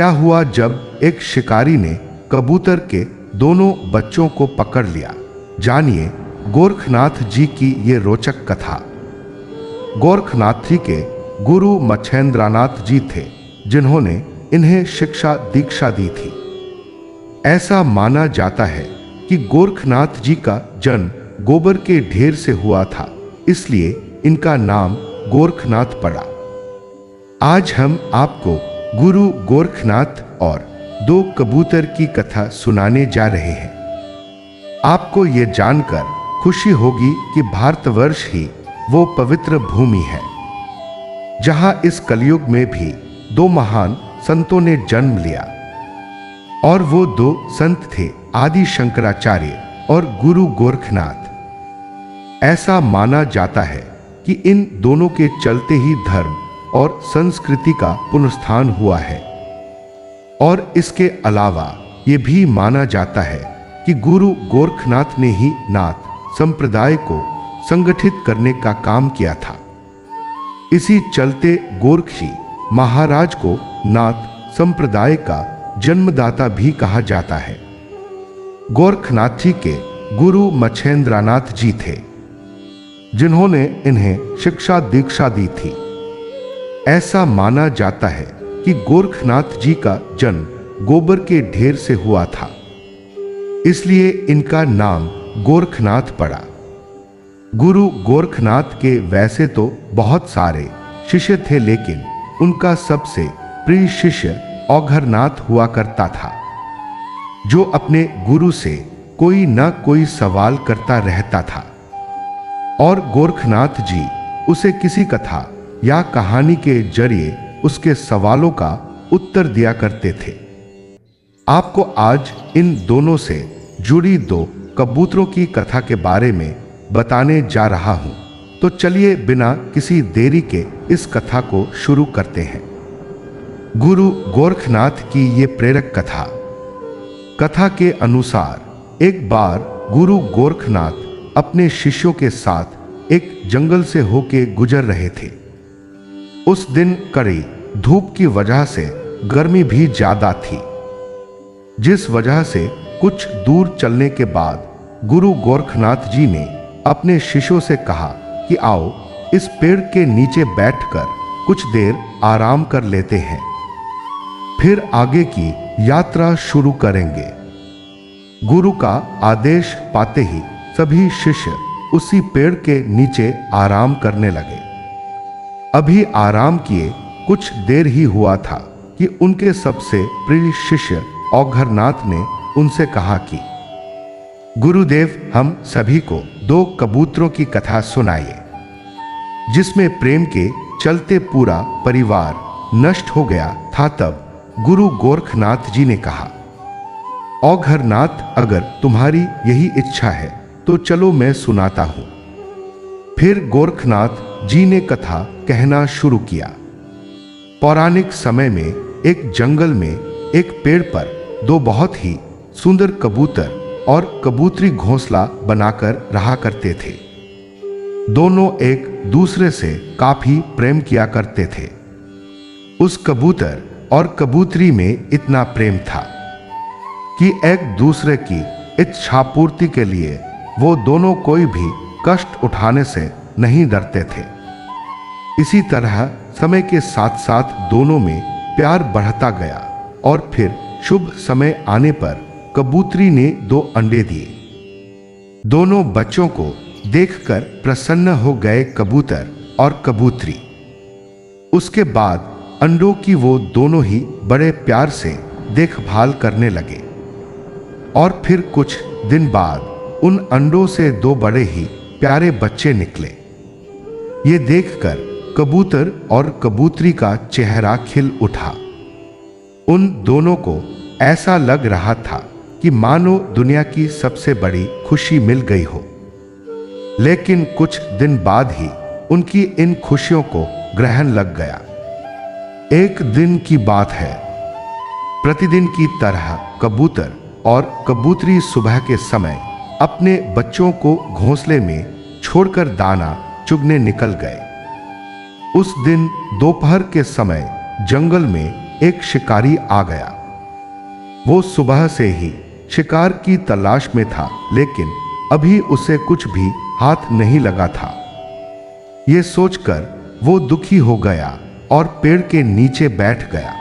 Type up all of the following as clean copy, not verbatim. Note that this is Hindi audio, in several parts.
क्या हुआ जब एक शिकारी ने कबूतर के दोनों बच्चों को पकड़ लिया। जानिए गोरखनाथ जी की ये रोचक कथा। गोरखनाथ जी के गुरु मच्छेंद्रनाथ जी थे, जिन्होंने इन्हें शिक्षा दीक्षा दी थी। ऐसा माना जाता है कि गोरखनाथ जी का जन्म गोबर के ढेर से हुआ था, इसलिए इनका नाम गोरखनाथ पड़ा। आज हम आपको गुरु गोरखनाथ और 2 कबूतर की कथा सुनाने जा रहे हैं। आपको ये जानकर खुशी होगी कि भारतवर्ष ही वो पवित्र भूमि है जहां इस कलयुग में भी 2 महान संतों ने जन्म लिया। और वो 2 संत थे, आदि शंकराचार्य और गुरु गोरखनाथ। ऐसा माना जाता है कि इन दोनों के चलते ही धर्म और संस्कृति का पुनरुत्थान हुआ है। और इसके अलावा ये भी माना जाता है कि गुरु गोरखनाथ ने ही नाथ संप्रदाय को संगठित करने का काम किया था। इसी चलते गोरखी महाराज को नाथ संप्रदाय का जन्मदाता भी कहा जाता है। गोरखनाथ जी के गुरु मच्छेंद्रनाथ जी थे, जिन्होंने इन्हें शिक्षा दीक्षा दी थी। ऐसा माना जाता है कि गोरखनाथ जी का जन्म गोबर के ढेर से हुआ था, इसलिए इनका नाम गोरखनाथ पड़ा। गुरु गोरखनाथ के वैसे तो बहुत सारे शिष्य थे, लेकिन उनका सबसे प्रिय शिष्य औघरनाथ हुआ करता था, जो अपने गुरु से कोई न कोई सवाल करता रहता था और गोरखनाथ जी उसे किसी कथा या कहानी के जरिए उसके सवालों का उत्तर दिया करते थे। आपको आज इन दोनों से जुड़ी 2 कबूतरों की कथा के बारे में बताने जा रहा हूं, तो चलिए बिना किसी देरी के इस कथा को शुरू करते हैं। गुरु गोरखनाथ की ये प्रेरक कथा। कथा के अनुसार एक बार गुरु गोरखनाथ अपने शिष्यों के साथ एक जंगल से होके गुजर रहे थे। उस दिन कड़ी धूप की वजह से गर्मी भी ज्यादा थी, जिस वजह से कुछ दूर चलने के बाद गुरु गोरखनाथ जी ने अपने शिष्यों से कहा कि आओ इस पेड़ के नीचे बैठकर कुछ देर आराम कर लेते हैं, फिर आगे की यात्रा शुरू करेंगे। गुरु का आदेश पाते ही सभी शिष्य उसी पेड़ के नीचे आराम करने लगे। अभी आराम किए कुछ देर ही हुआ था कि उनके सबसे प्रिय शिष्य औघरनाथ ने उनसे कहा कि गुरुदेव, हम सभी को 2 कबूतरों की कथा सुनाइए, जिसमें प्रेम के चलते पूरा परिवार नष्ट हो गया था। तब गुरु गोरखनाथ जी ने कहा, औघरनाथ, अगर तुम्हारी यही इच्छा है तो चलो मैं सुनाता हूं। फिर गोरखनाथ जी ने कथा कहना शुरू किया। पौराणिक समय में एक जंगल में एक पेड़ पर 2 बहुत ही सुंदर कबूतर और कबूतरी घोंसला बनाकर रहा करते थे। दोनों एक दूसरे से काफी प्रेम किया करते थे। उस कबूतर और कबूतरी में इतना प्रेम था कि एक दूसरे की इच्छा पूर्ति के लिए वो दोनों कोई भी कष्ट उठाने से नहीं डरते थे। इसी तरह समय के साथ साथ दोनों में प्यार बढ़ता गया और फिर शुभ समय आने पर कबूतरी ने 2 अंडे दिए। दोनों बच्चों को देखकर प्रसन्न हो गए कबूतर और कबूतरी। उसके बाद अंडों की वो दोनों ही बड़े प्यार से देखभाल करने लगे और फिर कुछ दिन बाद उन अंडों से 2 बड़े ही प्यारे बच्चे निकले। ये देखकर कबूतर और कबूतरी का चेहरा खिल उठा। उन दोनों को ऐसा लग रहा था कि मानो दुनिया की सबसे बड़ी खुशी मिल गई हो। लेकिन कुछ दिन बाद ही उनकी इन खुशियों को ग्रहण लग गया। एक दिन की बात है, प्रतिदिन की तरह कबूतर और कबूतरी सुबह के समय अपने बच्चों को घोंसले में छोड़कर दाना चुगने निकल गए। उस दिन दोपहर के समय जंगल में एक शिकारी आ गया। वो सुबह से ही शिकार की तलाश में था, लेकिन अभी उसे कुछ भी हाथ नहीं लगा था। ये सोचकर वो दुखी हो गया और पेड़ के नीचे बैठ गया।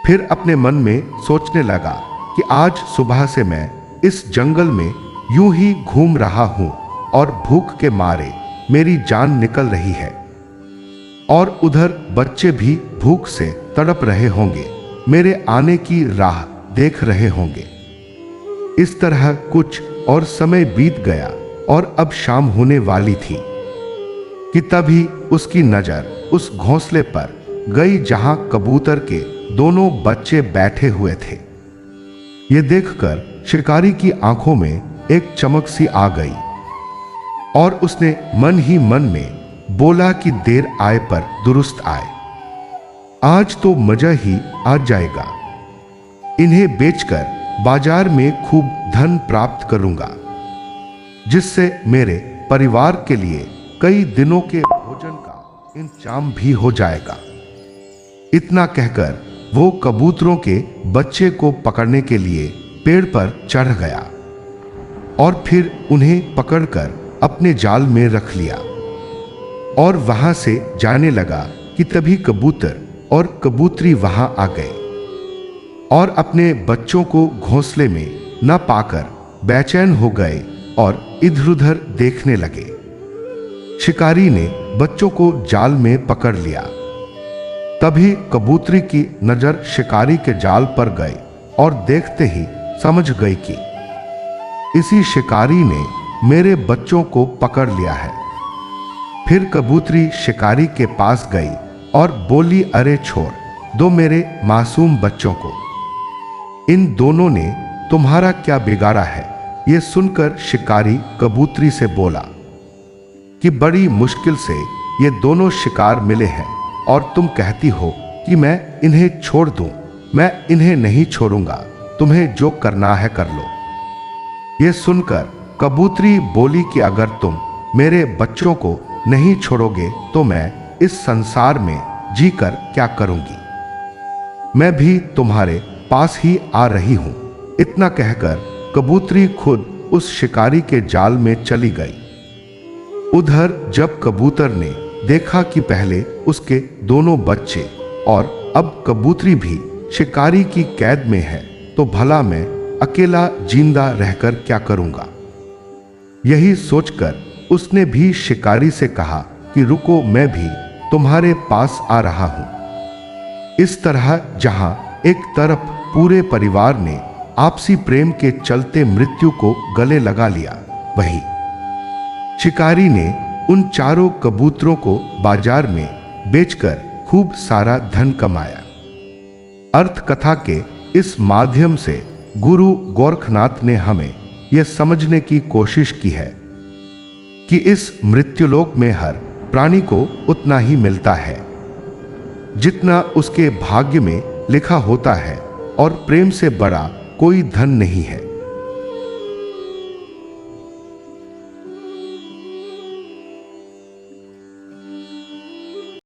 फिर अपने मन में सोचने लगा कि आज सुबह से मैं इस जंगल में यूं ही घूम रहा हूं और भूख के मारे मेरी जान निकल रही है, और उधर बच्चे भी भूख से तड़प रहे होंगे, मेरे आने की राह देख रहे होंगे। इस तरह कुछ और समय बीत गया और अब शाम होने वाली थी कि तभी उसकी नजर उस घोंसले पर गई जहां कबूतर के दोनों बच्चे बैठे हुए थे। ये देखकर शिकारी की आंखों में एक चमक सी आ गई और उसने मन ही मन में बोला कि देर आए पर दुरुस्त आए। आज तो मजा ही आ जाएगा। इन्हें बेचकर बाजार में खूब धन प्राप्त करूंगा, जिससे मेरे परिवार के लिए कई दिनों के भोजन का इंतजाम भी हो जाएगा। इतना कहकर वो कबूतरों के बच्चे को पकड़ने के लिए पेड़ पर चढ़ गया और फिर उन्हें पकड़कर अपने जाल में रख लिया और वहां से जाने लगा कि तभी कबूतर और कबूतरी वहां आ गए और अपने बच्चों को घोंसले में न पाकर बेचैन हो गए और इधर-उधर देखने लगे। शिकारी ने बच्चों को जाल में पकड़ लिया। तभी कबूतरी की नजर शिकारी के जाल पर गई और देखते ही समझ गई कि इसी शिकारी ने मेरे बच्चों को पकड़ लिया है। फिर कबूतरी शिकारी के पास गई और बोली, अरे छोड़ दो मेरे मासूम बच्चों को, इन दोनों ने तुम्हारा क्या बिगाड़ा है। यह सुनकर शिकारी कबूतरी से बोला कि बड़ी मुश्किल से ये दोनों शिकार मिले हैं और तुम कहती हो कि मैं इन्हें छोड़ दूं। मैं इन्हें नहीं छोड़ूंगा, तुम्हें जो करना है कर लो। ये सुनकर कबूतरी बोली कि अगर तुम मेरे बच्चों को नहीं छोड़ोगे तो मैं इस संसार में जीकर क्या करूंगी। मैं भी तुम्हारे पास ही आ रही हूं। इतना कहकर कबूतरी खुद उस शिकारी के जाल में चली गई। उधर जब कबूतर ने देखा कि पहले उसके दोनों बच्चे और अब कबूतरी भी शिकारी की कैद में है, तो भला मैं अकेला जिंदा रहकर क्या करूंगा। यही सोचकर उसने भी शिकारी से कहा कि रुको, मैं भी तुम्हारे पास आ रहा हूं। इस तरह जहां एक तरफ पूरे परिवार ने आपसी प्रेम के चलते मृत्यु को गले लगा लिया, वहीं शिकारी ने उन चारों कबूतरों को बाजार में बेचकर खूब सारा धन कमाया। अर्थ कथा के इस माध्यम से गुरु गोरखनाथ ने हमें यह समझने की कोशिश की है कि इस मृत्युलोक में हर प्राणी को उतना ही मिलता है जितना उसके भाग्य में लिखा होता है, और प्रेम से बड़ा कोई धन नहीं है।